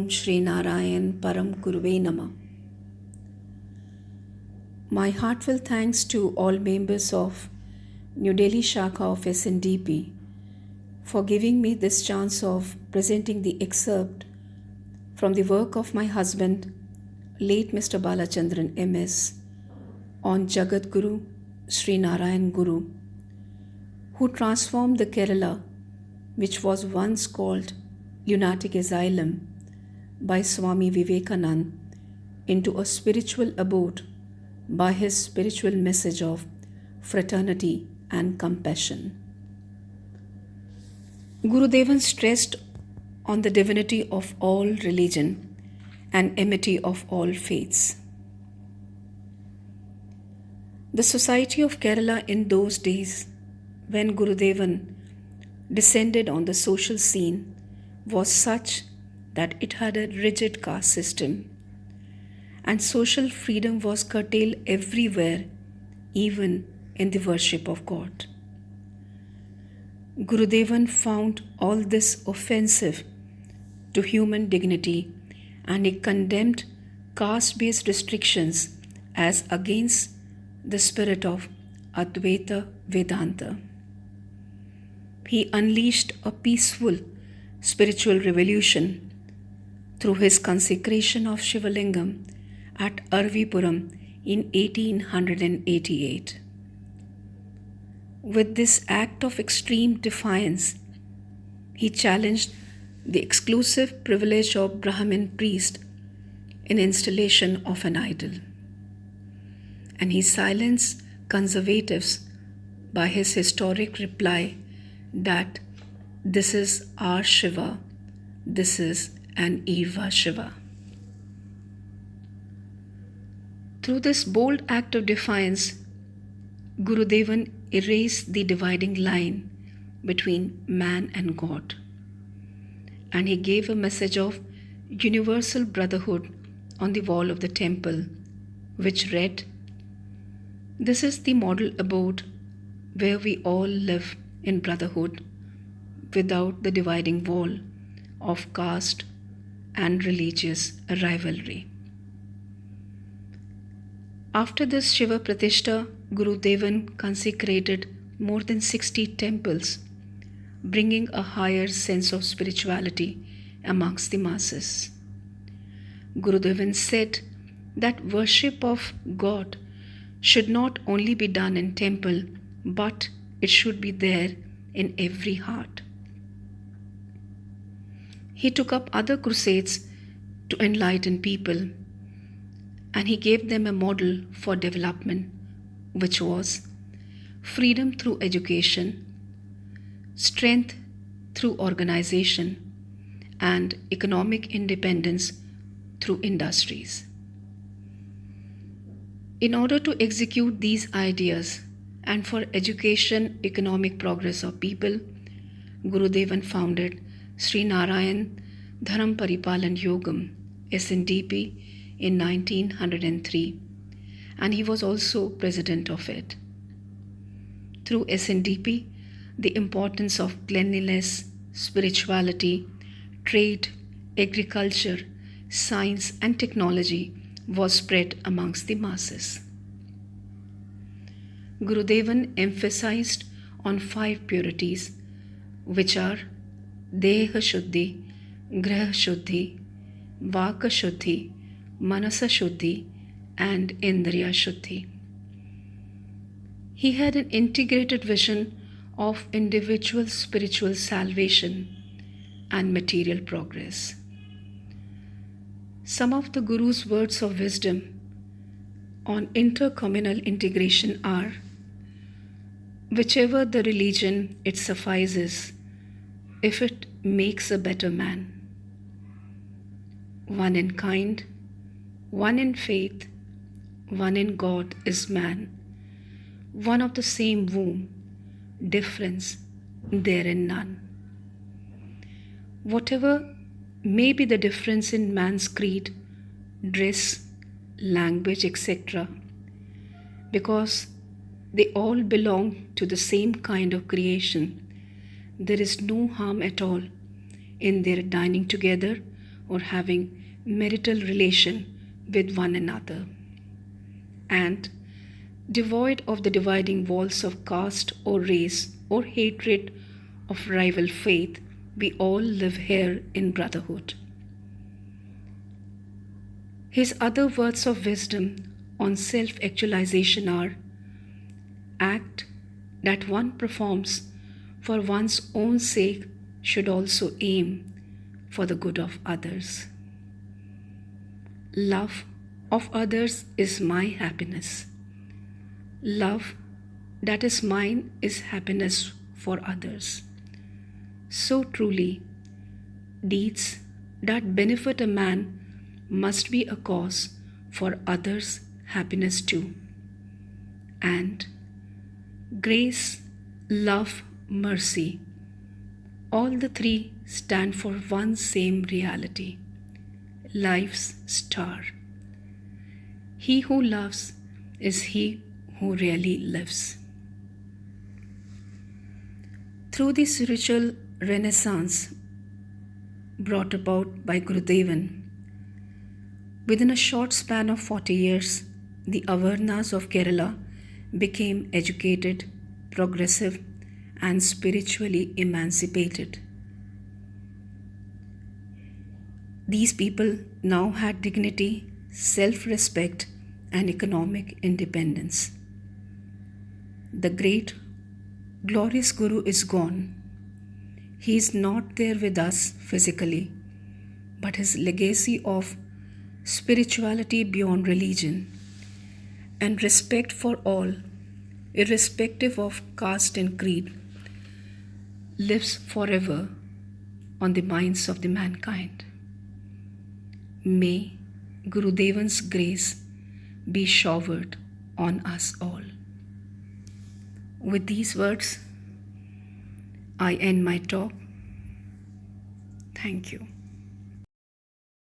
Om Shri Narayan Param Guruve Namah. My heartfelt thanks to all members of New Delhi Sakha of SNDP for giving me this chance of presenting the excerpt from the work of my husband, late Mr. Balachandran MS, on Jagat Guru Sri Narayan Guru, who transformed the Kerala, which was once called Lunatic Asylum by Swami Vivekanand, into a spiritual abode by his spiritual message of fraternity and compassion. Gurudevan stressed on the divinity of all religion and enmity of all faiths. The society of Kerala in those days, when Gurudevan descended on the social scene, was such that it had a rigid caste system, and social freedom was curtailed everywhere, even in the worship of God. Gurudevan found all this offensive to human dignity, and he condemned caste-based restrictions as against the spirit of Advaita Vedanta. He unleashed a peaceful spiritual revolution through his consecration of Shivalingam at Arvipuram in 1888. With this act of extreme defiance, he challenged the exclusive privilege of Brahmin priest in installation of an idol, and he silenced conservatives by his historic reply that this is our Shiva, this is an Irva Shiva. Through this bold act of defiance, Gurudevan erased the dividing line between man and God, and he gave a message of universal brotherhood on the wall of the temple, which read, "This is the model abode where we all live in brotherhood without the dividing wall of caste and religious rivalry." After this Shiva Pratishtha, Gurudevan consecrated more than 60 temples, bringing a higher sense of spirituality amongst the masses. Gurudevan said that worship of God should not only be done in temple, but it should be there in every heart. He took up other crusades to enlighten people, and he gave them a model for development, which was freedom through education, strength through organization, and economic independence through industries. In order to execute these ideas and for education, economic progress of people, Gurudevan founded Sri Narayan Dharam Paripalan Yogam, SNDP, in 1903, and he was also president of it. Through SNDP, the importance of cleanliness, spirituality, trade, agriculture, science, and technology was spread amongst the masses. Gurudevan emphasized on 5 purities, which are Deha Shuddhi, Graha Shuddhi, Vaka Shuddhi, Manasa Shuddhi, and Indriya Shuddhi. He had an integrated vision of individual spiritual salvation and material progress. Some of the Guru's words of wisdom on intercommunal integration are, "Whichever the religion, it suffices if it makes a better man. One in kind, one in faith, one in God is man. One of the same womb, difference therein none." Whatever may be the difference in man's creed, dress, language, etc., because they all belong to the same kind of creation, there is no harm at all in their dining together or having marital relation with one another. And devoid of the dividing walls of caste or race or hatred of rival faith, we all live here in brotherhood. His other words of wisdom on self-actualization are: act that one performs for one's own sake should also aim for the good of others. Love of others is my happiness. Love that is mine is happiness for others. So truly, deeds that benefit a man must be a cause for others' happiness too. And grace, love, mercy, all the three stand for one same reality, life's star. He who loves is he who really lives. Through the spiritual renaissance brought about by Gurudevan, within a short span of 40 years, the Avarnas of Kerala became educated, progressive, and spiritually emancipated. These people now had dignity, self-respect, and economic independence. The great, glorious Guru is gone. He is not there with us physically, but his legacy of spirituality beyond religion and respect for all, irrespective of caste and creed, lives forever on the minds of the mankind. May Gurudevan's grace be showered on us all. With these words, I end my talk. Thank you.